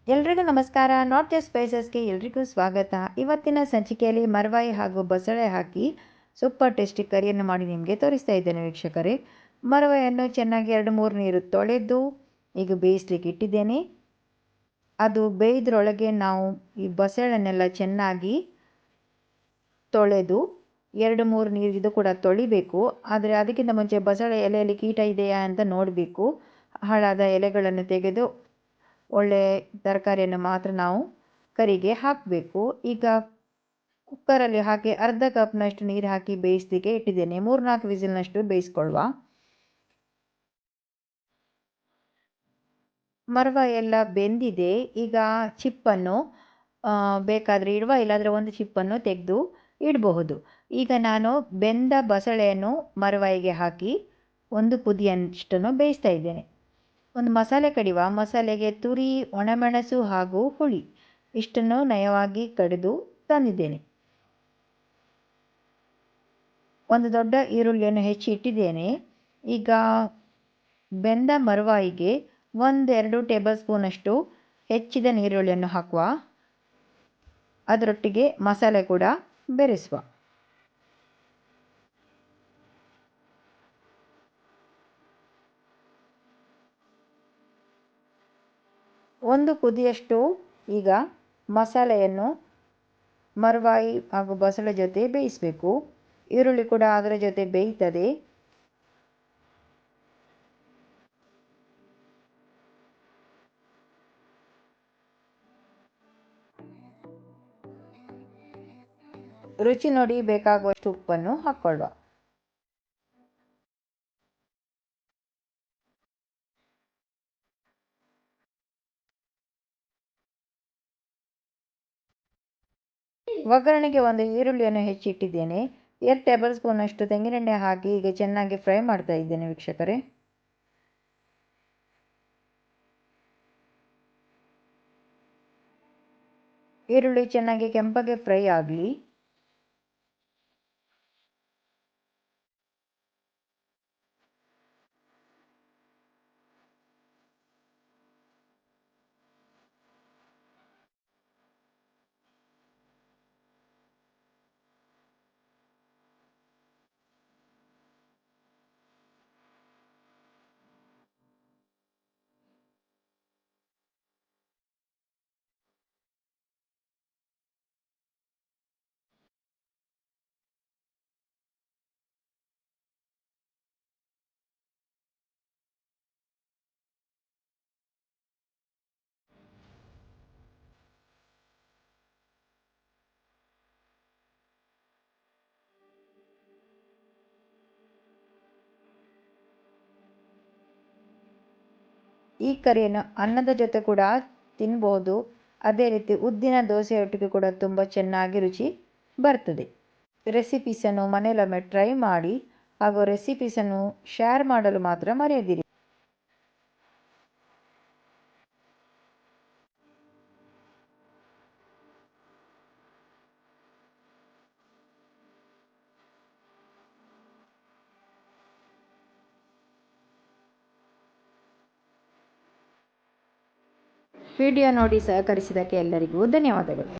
ಎಲ್ರಿಗೂ ನಮಸ್ಕಾರ. North East ಸ್ಪೈಸಸ್ಗೆ ಎಲ್ರಿಗೂ ಸ್ವಾಗತ. ಇವತ್ತಿನ ಸಂಚಿಕೆಯಲ್ಲಿ ಮರವಾಯಿ ಹಾಗೂ ಬಸಳೆ ಹಾಕಿ ಸೂಪರ್ ಟೇಸ್ಟಿ ಕರಿಯನ್ನು ಮಾಡಿ ನಿಮಗೆ ತೋರಿಸ್ತಾ ಇದ್ದೇನೆ ವೀಕ್ಷಕರೇ. ಮರವಾಯಿಯನ್ನು ಚೆನ್ನಾಗಿ 2-3 ನೀರು ತೊಳೆದು ಈಗ ಬೇಯಿಸ್ಲಿಕ್ಕೆ ಇಟ್ಟಿದ್ದೇನೆ. ಅದು ಬೇಯ್ದ್ರೊಳಗೆ ನಾವು ಈ ಬಸಳೆನೆಲ್ಲ ಚೆನ್ನಾಗಿ ತೊಳೆದು 2-3 ನೀರು ಇದು ಕೂಡ ತೊಳಿಬೇಕು. ಆದರೆ ಅದಕ್ಕಿಂತ ಮುಂಚೆ ಬಸಳೆ ಎಲೆಯಲ್ಲಿ ಕೀಟ ಇದೆಯಾ ಅಂತ ನೋಡಬೇಕು. ಹಾಳಾದ ಎಲೆಗಳನ್ನು ತೆಗೆದು ಒಳ್ಳೆ ತರಕಾರಿಯನ್ನು ಮಾತ್ರ ನಾವು ಕರಿಗೆ ಹಾಕಬೇಕು. ಈಗ ಕುಕ್ಕರಲ್ಲಿ ಹಾಕಿ ಅರ್ಧ ಕಪ್ನಷ್ಟು ನೀರು ಹಾಕಿ ಬೇಯಿಸಲಿಕ್ಕೆ ಇಟ್ಟಿದ್ದೇನೆ. 3-4 ವಿಸಿಲ್ನಷ್ಟು ಬೇಯಿಸ್ಕೊಳ್ಳುವ. ಮರವಾಯಿ ಎಲ್ಲ ಬೆಂದಿದೆ. ಈಗ ಚಿಪ್ಪನ್ನು ಬೇಕಾದರೆ ಇಡುವ, ಇಲ್ಲಾಂದರೆ ಒಂದು ಚಿಪ್ಪನ್ನು ತೆಗೆದು ಇಡಬಹುದು. ಈಗ ನಾನು ಬೆಂದ ಬಸಳೆಯನ್ನು ಮರವಾಯಿಗೆ ಹಾಕಿ ಒಂದು ಕುದಿಯಷ್ಟನ್ನು ಬೇಯಿಸ್ತಾ ಇದ್ದೇನೆ. ಒಂದು ಮಸಾಲೆ ಕಡಿಯುವ. ಮಸಾಲೆಗೆ ತುರಿ, ಒಣಮೆಣಸು ಹಾಗೂ ಹುಳಿ ಇಷ್ಟನ್ನು ನಯವಾಗಿ ಕಡಿದು ತಂದಿದ್ದೇನೆ. ಒಂದು ದೊಡ್ಡ ಈರುಳ್ಳಿಯನ್ನು ಹೆಚ್ಚಿ ಇಟ್ಟಿದ್ದೇನೆ. ಈಗ ಬೆಂದ ಮರವಾಯಿಗೆ 1-2 ಟೇಬಲ್ ಸ್ಪೂನಷ್ಟು ಹೆಚ್ಚಿದ ನೀರುಳ್ಳಿಯನ್ನು ಹಾಕುವ. ಅದರೊಟ್ಟಿಗೆ ಮಸಾಲೆ ಕೂಡ ಬೆರೆಸುವ. ಒಂದು ಕುದಿಯಷ್ಟು ಈಗ ಮಸಾಲೆಯನ್ನು ಮರವಾಯಿ ಹಾಗೂ ಬಸಳೆ ಜೊತೆ ಬೇಯಿಸಬೇಕು. ಈರುಳ್ಳಿ ಕೂಡ ಅದರ ಜೊತೆ ಬೇಯ್ತದೆ. ರುಚಿ ನೋಡಿ ಬೇಕಾಗುವಷ್ಟು ಉಪ್ಪನ್ನು ಹಾಕ್ಕೊಳ್ಳುವ. ಒಗ್ಗರಣೆಗೆ ಒಂದು ಈರುಳ್ಳಿಯನ್ನು ಹೆಚ್ಚಿಟ್ಟಿದ್ದೇನೆ. 2 ಟೇಬಲ್ ಸ್ಪೂನಷ್ಟು ತೆಂಗಿನೆಣ್ಣೆ ಹಾಕಿ ಈಗ ಚೆನ್ನಾಗಿ ಫ್ರೈ ಮಾಡ್ತಾ ಇದ್ದೇನೆ ವೀಕ್ಷಕರೇ. ಈರುಳ್ಳಿ ಚೆನ್ನಾಗಿ ಕೆಂಪಗೆ ಫ್ರೈ ಆಗಲಿ. ಈ ಕರಿಯನ್ನು ಅನ್ನದ ಜೊತೆ ಕೂಡ ತಿನ್ಬೋದು. ಅದೇ ರೀತಿ ಉದ್ದಿನ ದೋಸೆಯೊಟ್ಟಿಗೆ ಕೂಡ ತುಂಬ ಚೆನ್ನಾಗಿ ರುಚಿ ಬರ್ತದೆ. ರೆಸಿಪೀಸನ್ನು ಮನೆಯಲ್ಲೊಮ್ಮೆ ಟ್ರೈ ಮಾಡಿ ಹಾಗೂ ರೆಸಿಪೀಸನ್ನು ಶೇರ್ ಮಾಡಲು ಮಾತ್ರ ಮರೆಯದಿರಿ. ವಿಡಿಯೋ ನೋಡಿ ಸಹಕರಿಸಿದ್ದಕ್ಕೆ ಎಲ್ಲರಿಗೂ ಧನ್ಯವಾದಗಳು.